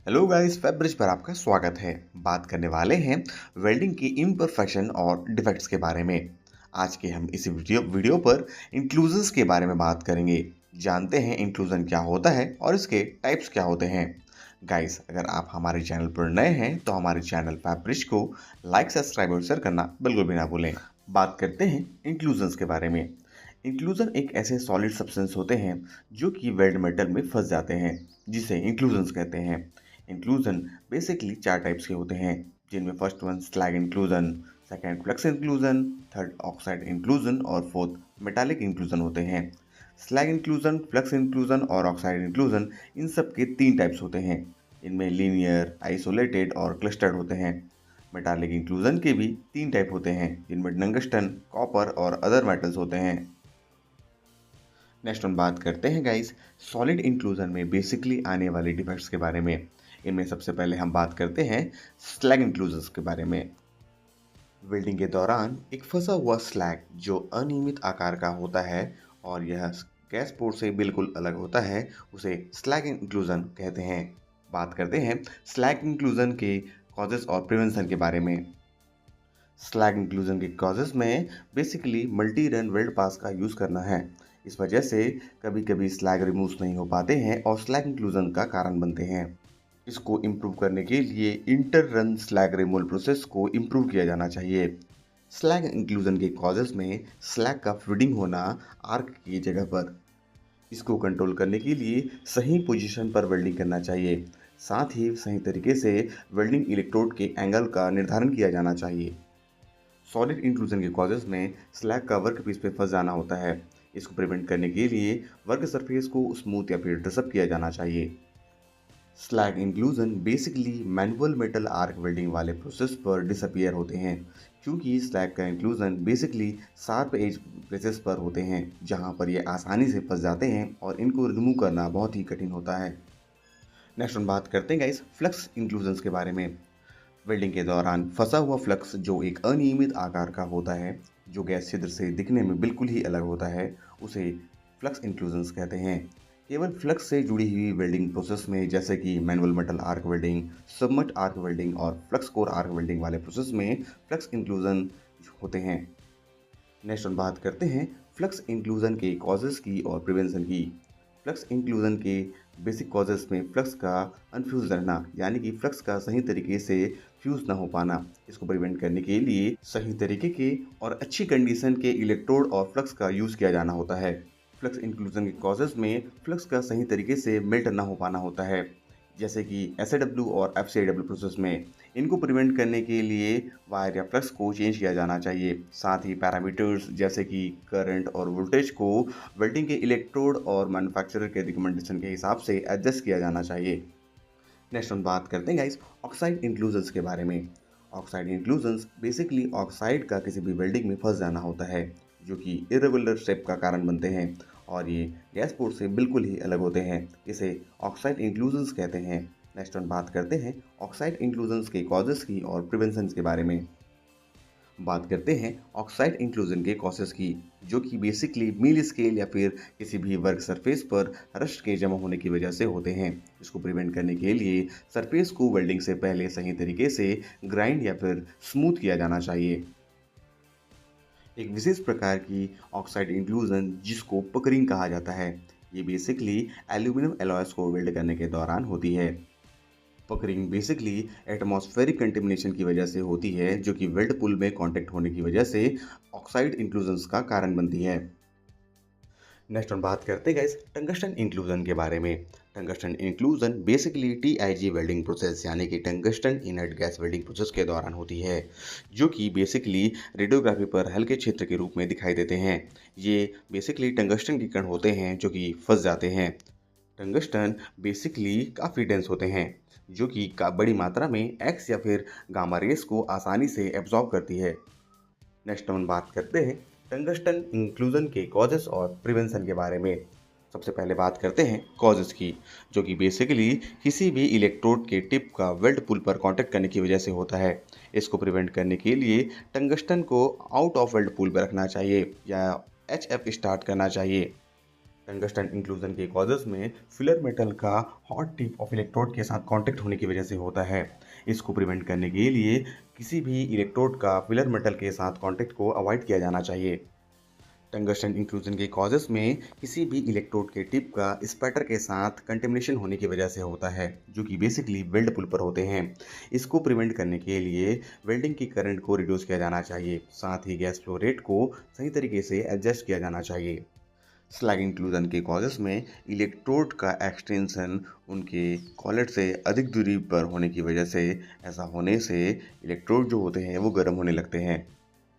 Hello guys, Febreze पर आपका स्वागत है। बात करने वाले हैं वेल्डिंग की इम्परफेक्शन और डिफेक्ट्स के बारे में। आज के हम इस वीडियो पर इंक्लूजन्स के बारे में बात करेंगे। जानते हैं इंक्लूजन क्या होता है और इसके टाइप्स क्या होते हैं। गाइस, अगर आप हमारे चैनल पर नए हैं तो हमारे चैनल फैब्रिज को लाइक, सब्सक्राइब और शेयर करना बिल्कुल भी ना भूलें। बात करते हैं इंक्लूजन्स के बारे में। इंक्लूजन एक ऐसे सॉलिड सब्सटेंस होते हैं जो कि वेल्ड मेटल में फंस जाते हैं, जिसे इंक्लूजन्स कहते हैं। इंक्लूजन बेसिकली चार टाइप्स के होते हैं, जिनमें first one slag inclusion, second flux inclusion, third oxide inclusion और फोर्थ मेटालिक इंक्लूजन होते हैं। स्लैग इंक्लूजन, फ्लक्स इंक्लूजन और ऑक्साइड इंक्लूजन इन सब के तीन टाइप्स होते हैं। इनमें लीनियर, आइसोलेटेड और क्लस्टर्ड होते हैं। मेटालिक इंक्लूजन के भी तीन टाइप होते हैं, जिनमें टंगस्टन, कॉपर और अदर मेटल्स होते हैं। नेक्स्ट हम बात करते हैं गाइस सॉलिड इंक्लूजन में बेसिकली आने वाले डिफेक्ट्स के बारे में। इनमें सबसे पहले हम बात करते हैं स्लैग इंक्लूजन्स के बारे में। वेल्डिंग के दौरान एक फंसा हुआ स्लैग जो अनियमित आकार का होता है और यह गैस पोर्ट से बिल्कुल अलग होता है, उसे स्लैग इंक्लूजन कहते हैं। बात करते हैं स्लैग इंक्लूजन के कॉजेस और प्रिवेंशन के बारे में। स्लैग इंक्लूजन के कॉजेस में बेसिकली मल्टी रन वेल्ड पास का यूज़ करना है। इस वजह से कभी कभी स्लैग रिमूव नहीं हो पाते हैं और स्लैग इंक्लूजन का कारण बनते हैं। इसको इम्प्रूव करने के लिए inter run slag removal process को इम्प्रूव किया जाना चाहिए। स्लैग इंक्लूजन के कॉजेस में स्लैग का फीडिंग होना आर्क की जगह पर। इसको कंट्रोल करने के लिए सही पोजीशन पर वेल्डिंग करना चाहिए। साथ ही सही तरीके से वेल्डिंग इलेक्ट्रोड के एंगल का निर्धारण किया जाना चाहिए। सॉलिड इंक्लूजन के कॉजेज में स्लैग का वर्क पीस पे फंस जाना होता है। इसको प्रिवेंट करने के लिए वर्क सरफेस को स्मूथ या फिर ड्रेसअप किया जाना चाहिए। Slag inclusion basically manual metal arc welding वाले प्रोसेस पर डिसअपियर होते हैं, क्योंकि स्लैग का inclusion basically sharp edge places पर होते हैं जहां पर ये आसानी से फंस जाते हैं और इनको रिमूव करना बहुत ही कठिन होता है। नेक्स्ट हम बात करते हैं गाइस फ्लक्स इंक्लूजन्स के बारे में। वेल्डिंग के दौरान फंसा हुआ फ्लक्स जो एक अनियमित आकार का होता है, जो गैस छिद्र से दिखने में बिल्कुल ही अलग होता है, उसे फ्लक्स इंक्लूजन्स कहते हैं। केवल फ्लक्स से जुड़ी हुई वेल्डिंग प्रोसेस में, जैसे कि manual metal arc welding, submerge arc welding और फ्लक्स कोर आर्क वेल्डिंग वाले प्रोसेस में फ्लक्स इंक्लूजन होते हैं। नेक्स्ट हम बात करते हैं फ्लक्स इंक्लूजन के कॉजेज़ की और प्रिवेंशन की। फ्लक्स इंक्लूजन के बेसिक कॉजेज़ में फ्लक्स का अनफ्यूज रहना, यानी कि फ्लक्स का सही तरीके से फ्यूज़ ना हो पाना। इसको प्रिवेंट करने के लिए सही तरीके के और अच्छी कंडीशन के इलेक्ट्रोड और फ्लक्स का यूज़ किया जाना होता है। फ्लक्स इंक्लूजन के कॉजेज़ में फ्लक्स का सही तरीके से मेल्ट ना हो पाना होता है, जैसे कि एसएडब्ल्यू और एफसीडब्ल्यू प्रोसेस में। इनको प्रिवेंट करने के लिए वायर या फ्लक्स को चेंज किया जाना चाहिए। साथ ही पैरामीटर्स जैसे कि करंट और वोल्टेज को वेल्डिंग के इलेक्ट्रोड और मैन्युफैक्चरर के रिकमेंडेशन के हिसाब से एडजस्ट किया जाना चाहिए। नेक्स्ट हम बात करते हैं गाइस ऑक्साइड इंक्लूजन्स के बारे में। ऑक्साइड इंक्लूजन्स बेसिकली ऑक्साइड का किसी भी वेल्डिंग में फंस जाना होता है, जो कि इरेगुलर शेप का कारण बनते हैं और ये गैस पोर्ट से बिल्कुल ही अलग होते हैं। इसे ऑक्साइड इंक्लूजन्स कहते हैं। नेक्स्ट हम बात करते हैं ऑक्साइड इंक्लूजन्स के कॉजेज़ की और प्रिवेंशन के बारे में। बात करते हैं ऑक्साइड इंक्लूजन के कॉजेस की, जो कि बेसिकली मील स्केल या फिर किसी भी वर्क सरफेस पर रस्ट के जमा होने की वजह से होते हैं। इसको प्रिवेंट करने के लिए सरफेस को वेल्डिंग से पहले सही तरीके से ग्राइंड या फिर स्मूथ किया जाना चाहिए। एक विशेष प्रकार की ऑक्साइड इंक्लूजन जिसको पकरिंग कहा जाता है, ये बेसिकली एल्यूमिनियम एलॉयस को वेल्ड करने के दौरान होती है। पकरिंग बेसिकली एटमॉस्फेरिक कंटेमिनेशन की वजह से होती है, जो कि वेल्ड पुल में कांटेक्ट होने की वजह से ऑक्साइड इंक्लूजन्स का कारण बनती है। नेक्स्ट हम बात करते हैं गाइस टंगस्टन इंक्लूजन के बारे में। Tungsten inclusion basically TIG welding process यानी कि tungsten inert gas welding process के दौरान होती है, जो कि बेसिकली रेडियोग्राफी पर हल्के क्षेत्र के रूप में दिखाई देते हैं। ये बेसिकली टंगस्टन के कण होते हैं जो कि फंस जाते हैं। टंगस्टन बेसिकली काफ़ी डेंस होते हैं, जो कि बड़ी मात्रा में एक्स या फिर गामा रेस को आसानी से एब्जॉर्ब करती है। नेक्स्ट हम बात करते हैं टंगस्टन इंक्लूजन के कॉजेस और प्रिवेंशन के बारे में। सबसे पहले बात करते हैं कॉजेस की, जो कि बेसिकली किसी भी इलेक्ट्रोड के टिप का वेल्ड पुल पर कांटेक्ट करने की वजह से होता है। इसको प्रिवेंट करने के लिए टंगस्टन को आउट ऑफ वेल्ड पुल पर रखना चाहिए या एचएफ स्टार्ट करना चाहिए। टंगस्टन इंक्लूजन के कॉजेज में फिलर मेटल का हॉट टिप ऑफ इलेक्ट्रोड के साथ कांटेक्ट होने की वजह से होता है। इसको प्रिवेंट करने के लिए किसी भी इलेक्ट्रोड का फिलर मेटल के साथ कांटेक्ट को अवॉइड किया जाना चाहिए। टंगस्टन इंक्लूजन के कॉजेज में किसी भी इलेक्ट्रोड के टिप का स्पैटर के साथ कंटेमिनेशन होने की वजह से होता है, जो कि बेसिकली वेल्ड पुल पर होते हैं। इसको प्रिवेंट करने के लिए वेल्डिंग की करंट को रिड्यूस किया जाना चाहिए, साथ ही गैस फ्लो रेट को सही तरीके से एडजस्ट किया जाना चाहिए। स्लैग इंक्लूजन के कॉजेस में इलेक्ट्रोड का एक्सटेंशन उनके कॉलेट से अधिक दूरी पर होने की वजह से, ऐसा होने से इलेक्ट्रोड जो होते हैं वो गर्म होने लगते हैं।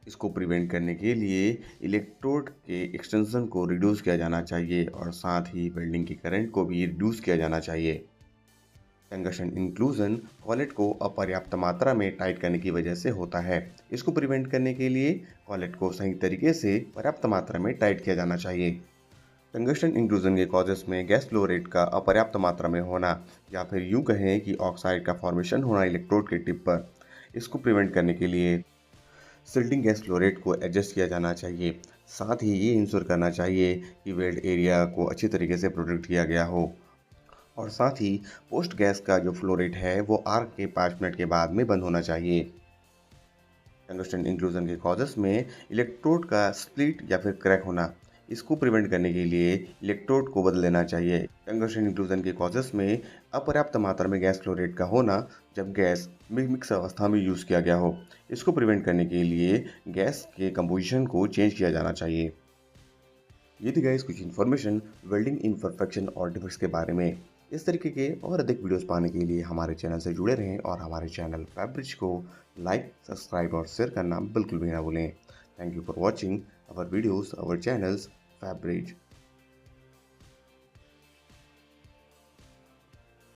इसको प्रिवेंट करने के लिए इलेक्ट्रोड के एक्सटेंशन को रिड्यूस किया जाना चाहिए और साथ ही वेल्डिंग की करंट को भी रिड्यूस किया जाना चाहिए। टंगस्टन इंक्लूजन कॉलेट को अपर्याप्त मात्रा में टाइट करने की वजह से होता है। इसको प्रिवेंट करने के लिए कॉलेट को सही तरीके से पर्याप्त मात्रा में टाइट किया जाना चाहिए। टंगस्टन इंक्लूजन के कॉजेस में गैस फ्लो रेट का अपर्याप्त मात्रा में होना, या फिर यूं कहें कि ऑक्साइड का फॉर्मेशन होना इलेक्ट्रोड के टिप पर। इसको प्रिवेंट करने के लिए सिल्टिंग गैस फ्लो रेट को एडजस्ट किया जाना चाहिए। साथ ही ये इंश्योर करना चाहिए कि वेल्ड एरिया को अच्छी तरीके से प्रोटेक्ट किया गया हो, और साथ ही पोस्ट गैस का जो फ्लो रेट है वो आर्क के 5 मिनट के बाद में बंद होना चाहिए। टंगस्टन इंक्लूजन के कॉजेस में इलेक्ट्रोड का स्प्लिट या फिर क्रैक होना, इसको प्रिवेंट करने के लिए इलेक्ट्रोड को बदल लेना चाहिए। टंगस्टन इंक्लूजन के कॉजेस में अपर्याप्त मात्रा में गैस फ्लो रेट का होना, जब गैस मिक्स अवस्था में यूज़ किया गया हो। इसको प्रिवेंट करने के लिए गैस के कंपोजिशन को चेंज किया जाना चाहिए। ये थी गाइस कुछ इन्फॉर्मेशन वेल्डिंग इम्परफेक्शन और डिफेक्ट्स के बारे में। इस तरीके के और अधिक वीडियोस पाने के लिए हमारे चैनल से जुड़े रहें और हमारे चैनल फैब्रिज को लाइक, सब्सक्राइब और शेयर करना बिल्कुल भी ना भूलें। Thank you for watching our videos, our channels Febreze.